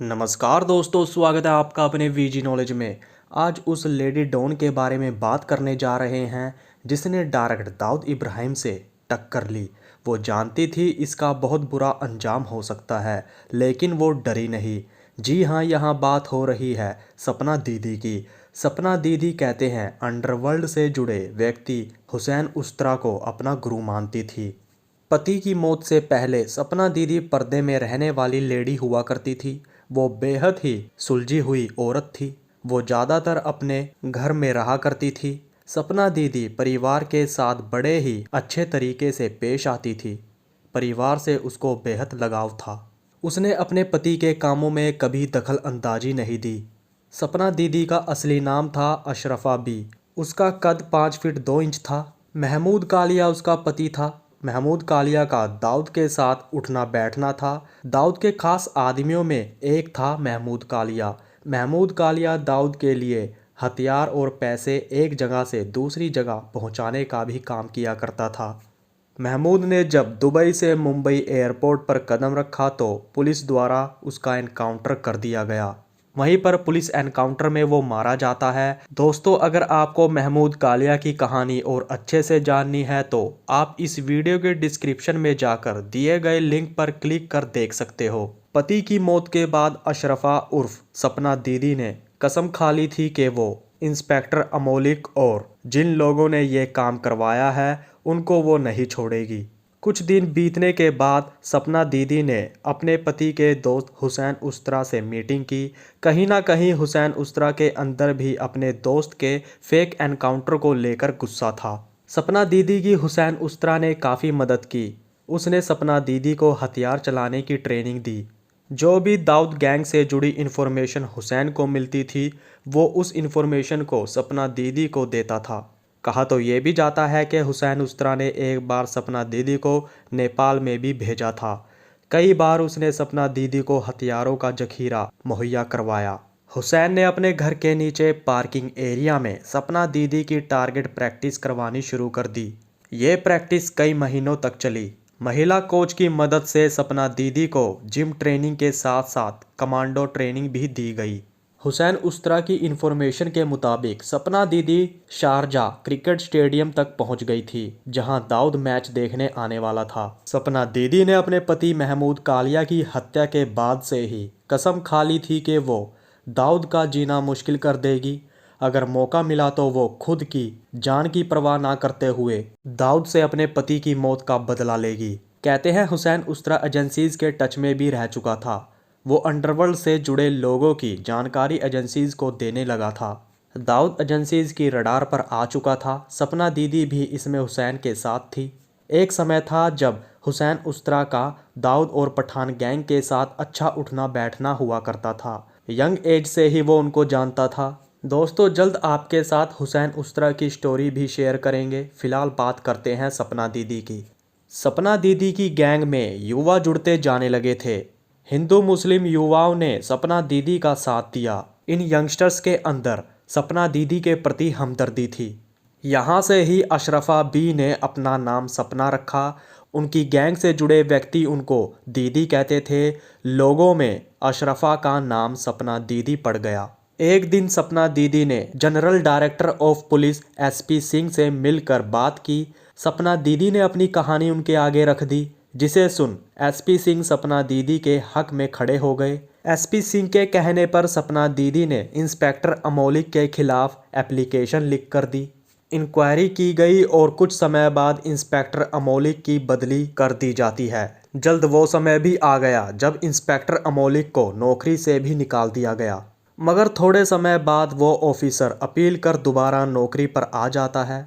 नमस्कार दोस्तों, स्वागत है आपका अपने वीजी नॉलेज में। आज उस लेडी डॉन के बारे में बात करने जा रहे हैं जिसने डायरेक्ट दाऊद इब्राहिम से टक्कर ली। वो जानती थी इसका बहुत बुरा अंजाम हो सकता है, लेकिन वो डरी नहीं। जी हाँ, यहाँ बात हो रही है सपना दीदी की। सपना दीदी कहते हैं अंडरवर्ल्ड से जुड़े व्यक्ति हुसैन उस्तरा को अपना गुरु मानती थी। पति की मौत से पहले सपना दीदी पर्दे में रहने वाली लेडी हुआ करती थी। वो बेहद ही सुलझी हुई औरत थी। वो ज़्यादातर अपने घर में रहा करती थी। सपना दीदी परिवार के साथ बड़े ही अच्छे तरीके से पेश आती थी। परिवार से उसको बेहद लगाव था। उसने अपने पति के कामों में कभी दखल अंदाजी नहीं दी। सपना दीदी का असली नाम था अशरफा बी। उसका कद 5 फीट 2 इंच था। महमूद कालिया उसका पति था। महमूद कालिया का दाऊद के साथ उठना बैठना था। दाऊद के खास आदमियों में एक था महमूद कालिया। महमूद कालिया दाऊद के लिए हथियार और पैसे एक जगह से दूसरी जगह पहुंचाने का भी काम किया करता था। महमूद ने जब दुबई से मुंबई एयरपोर्ट पर कदम रखा तो पुलिस द्वारा उसका एनकाउंटर कर दिया गया। वहीं पर पुलिस एनकाउंटर में वो मारा जाता है। दोस्तों, अगर आपको महमूद कालिया की कहानी और अच्छे से जाननी है तो आप इस वीडियो के डिस्क्रिप्शन में जाकर दिए गए लिंक पर क्लिक कर देख सकते हो। पति की मौत के बाद अशरफा उर्फ सपना दीदी ने कसम खा ली थी कि वो इंस्पेक्टर अमोलिक और जिन लोगों ने ये काम करवाया है उनको वो नहीं छोड़ेगी। कुछ दिन बीतने के बाद सपना दीदी ने अपने पति के दोस्त हुसैन उस्तरा से मीटिंग की। कहीं ना कहीं हुसैन उस्तरा के अंदर भी अपने दोस्त के फेक एनकाउंटर को लेकर गुस्सा था। सपना दीदी की हुसैन उस्तरा ने काफ़ी मदद की। उसने सपना दीदी को हथियार चलाने की ट्रेनिंग दी। जो भी दाऊद गैंग से जुड़ी इन्फॉर्मेशन हुसैन को मिलती थी वो उस इन्फॉर्मेशन को सपना दीदी को देता था। कहा तो ये भी जाता है कि हुसैन उस्तरा ने एक बार सपना दीदी को नेपाल में भी भेजा था। कई बार उसने सपना दीदी को हथियारों का जखीरा मुहैया करवाया। हुसैन ने अपने घर के नीचे पार्किंग एरिया में सपना दीदी की टारगेट प्रैक्टिस करवानी शुरू कर दी। ये प्रैक्टिस कई महीनों तक चली। महिला कोच की मदद से सपना दीदी को जिम ट्रेनिंग के साथ साथ कमांडो ट्रेनिंग भी दी गई। हुसैन उस्तरा की इन्फॉर्मेशन के मुताबिक सपना दीदी शारजा क्रिकेट स्टेडियम तक पहुंच गई थी जहां दाऊद मैच देखने आने वाला था। सपना दीदी ने अपने पति महमूद कालिया की हत्या के बाद से ही कसम खा ली थी कि वो दाऊद का जीना मुश्किल कर देगी। अगर मौका मिला तो वो खुद की जान की परवाह ना करते हुए दाऊद से अपने पति की मौत का बदला लेगी। कहते हैं हुसैन उस्तरा एजेंसीज के टच में भी रह चुका था। वो अंडरवर्ल्ड से जुड़े लोगों की जानकारी एजेंसीज को देने लगा था। दाऊद एजेंसीज की रडार पर आ चुका था। सपना दीदी भी इसमें हुसैन के साथ थी। एक समय था जब हुसैन उस्तरा का दाऊद और पठान गैंग के साथ अच्छा उठना बैठना हुआ करता था। यंग एज से ही वो उनको जानता था। दोस्तों, जल्द आपके साथ हुसैन उस्तरा की स्टोरी भी शेयर करेंगे। फिलहाल बात करते हैं सपना दीदी की। सपना दीदी की गैंग में युवा जुड़ते जाने लगे थे। हिंदू मुस्लिम युवाओं ने सपना दीदी का साथ दिया। इन यंगस्टर्स के अंदर सपना दीदी के प्रति हमदर्दी थी। यहाँ से ही अशरफा बी ने अपना नाम सपना रखा। उनकी गैंग से जुड़े व्यक्ति उनको दीदी कहते थे। लोगों में अशरफा का नाम सपना दीदी पड़ गया। एक दिन सपना दीदी ने general director of police SP Singh से मिलकर बात की। सपना दीदी ने अपनी कहानी उनके आगे रख दी, जिसे सुन एसपी सिंह सपना दीदी के हक में खड़े हो गए। एसपी सिंह के कहने पर सपना दीदी ने इंस्पेक्टर अमोलिक के खिलाफ एप्लीकेशन लिख कर दी। इंक्वायरी की गई और कुछ समय बाद इंस्पेक्टर अमोलिक की बदली कर दी जाती है। जल्द वो समय भी आ गया जब इंस्पेक्टर अमोलिक को नौकरी से भी निकाल दिया गया। मगर थोड़े समय बाद वो ऑफिसर अपील कर दोबारा नौकरी पर आ जाता है।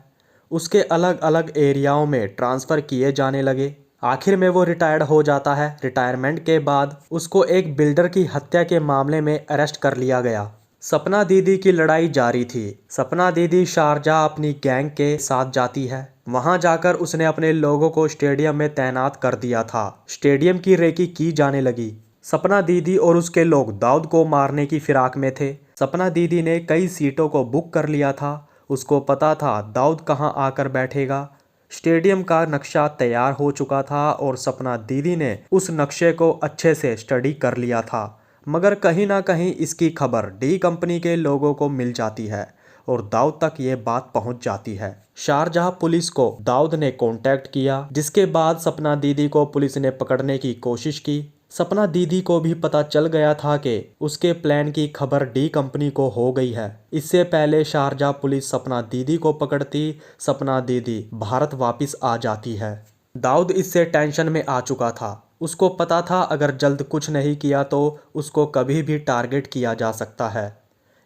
उसके अलग अलग एरियाओं में ट्रांसफ़र किए जाने लगे। आखिर में वो रिटायर्ड हो जाता है। रिटायरमेंट के बाद उसको एक बिल्डर की हत्या के मामले में अरेस्ट कर लिया गया। सपना दीदी की लड़ाई जारी थी। सपना दीदी शारजा अपनी गैंग के साथ जाती है। वहां जाकर उसने अपने लोगों को स्टेडियम में तैनात कर दिया था। स्टेडियम की रेकी की जाने लगी। सपना दीदी और उसके लोग दाऊद को मारने की फिराक में थे। सपना दीदी ने कई सीटों को बुक कर लिया था। उसको पता था दाऊद कहां आकर बैठेगा। स्टेडियम का नक्शा तैयार हो चुका था और सपना दीदी ने उस नक्शे को अच्छे से स्टडी कर लिया था। मगर कहीं ना कहीं इसकी खबर डी कंपनी के लोगों को मिल जाती है और दाऊद तक ये बात पहुंच जाती है। शारजाह पुलिस को दाऊद ने कांटेक्ट किया, जिसके बाद सपना दीदी को पुलिस ने पकड़ने की कोशिश की। सपना दीदी को भी पता चल गया था कि उसके प्लान की खबर डी कंपनी को हो गई है। इससे पहले शारजाह पुलिस सपना दीदी को पकड़ती, सपना दीदी भारत वापस आ जाती है। दाऊद इससे टेंशन में आ चुका था। उसको पता था अगर जल्द कुछ नहीं किया तो उसको कभी भी टारगेट किया जा सकता है।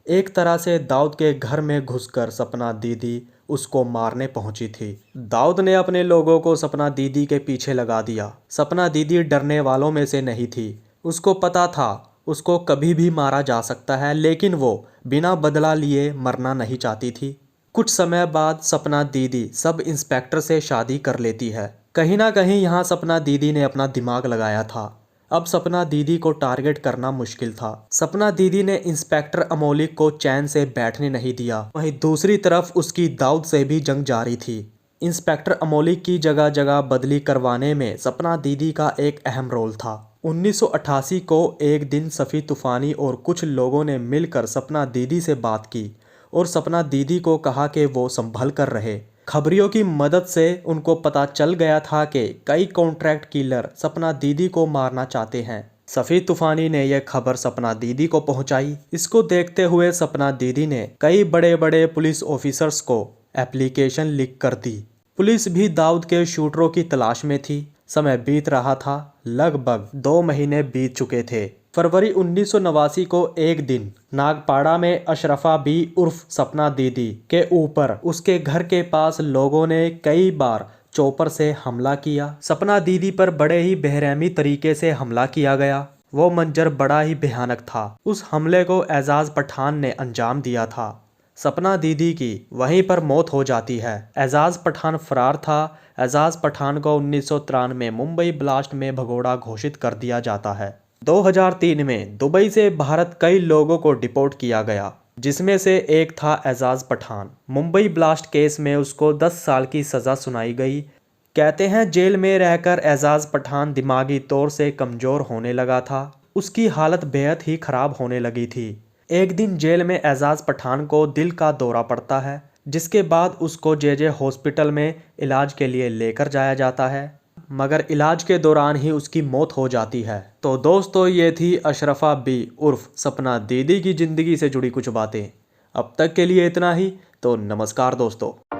एक तरह से दाऊद के घर में घुसकर सपना दीदी उसको मारने पहुंची थी। दाऊद ने अपने लोगों को सपना दीदी के पीछे लगा दिया। सपना दीदी डरने वालों में से नहीं थी। उसको पता था उसको कभी भी मारा जा सकता है, लेकिन वो बिना बदला लिए मरना नहीं चाहती थी। कुछ समय बाद सपना दीदी सब इंस्पेक्टर से शादी कर लेती है। कहीं ना कहीं यहाँ सपना दीदी ने अपना दिमाग लगाया था। अब सपना दीदी को टारगेट करना मुश्किल था। सपना दीदी ने इंस्पेक्टर अमोलिक को चैन से बैठने नहीं दिया। वहीं दूसरी तरफ उसकी दाऊद से भी जंग जारी थी। इंस्पेक्टर अमोलिक की जगह जगह बदली करवाने में सपना दीदी का एक अहम रोल था। 1988 को एक दिन सफ़ी तूफानी और कुछ लोगों ने मिलकर सपना दीदी से बात की और सपना दीदी को कहा कि वो संभल कर रहे। खबरियों की मदद से उनको पता चल गया था कि कई कॉन्ट्रैक्ट किलर सपना दीदी को मारना चाहते हैं। सफ़ी तूफानी ने यह खबर सपना दीदी को पहुंचाई। इसको देखते हुए सपना दीदी ने कई बड़े बड़े पुलिस ऑफिसर्स को एप्लीकेशन लिख कर दी। पुलिस भी दाऊद के शूटरों की तलाश में थी। समय बीत रहा था। लगभग 2 महीने बीत चुके थे। फरवरी 1989 को एक दिन नागपाड़ा में अशरफा बी उर्फ सपना दीदी के ऊपर उसके घर के पास लोगों ने कई बार चॉपर से हमला किया। सपना दीदी पर बड़े ही बेरहमी तरीके से हमला किया गया। वो मंजर बड़ा ही भयानक था। उस हमले को एजाज पठान ने अंजाम दिया था। सपना दीदी की वहीं पर मौत हो जाती है। एजाज पठान फरार था। एजाज पठान को 1993 में मुंबई ब्लास्ट में भगोड़ा घोषित कर दिया जाता है। 2003 में दुबई से भारत कई लोगों को डिपोर्ट किया गया, जिसमें से एक था एजाज पठान। मुंबई ब्लास्ट केस में उसको 10 साल की सज़ा सुनाई गई। कहते हैं जेल में रहकर एजाज पठान दिमागी तौर से कमज़ोर होने लगा था। उसकी हालत बेहद ही ख़राब होने लगी थी। एक दिन जेल में एजाज पठान को दिल का दौरा पड़ता है, जिसके बाद उसको जे हॉस्पिटल में इलाज के लिए लेकर जाया जाता है, मगर इलाज के दौरान ही उसकी मौत हो जाती है। तो दोस्तों, ये थी अशरफा बी उर्फ सपना दीदी की ज़िंदगी से जुड़ी कुछ बातें। अब तक के लिए इतना ही। तो नमस्कार दोस्तों।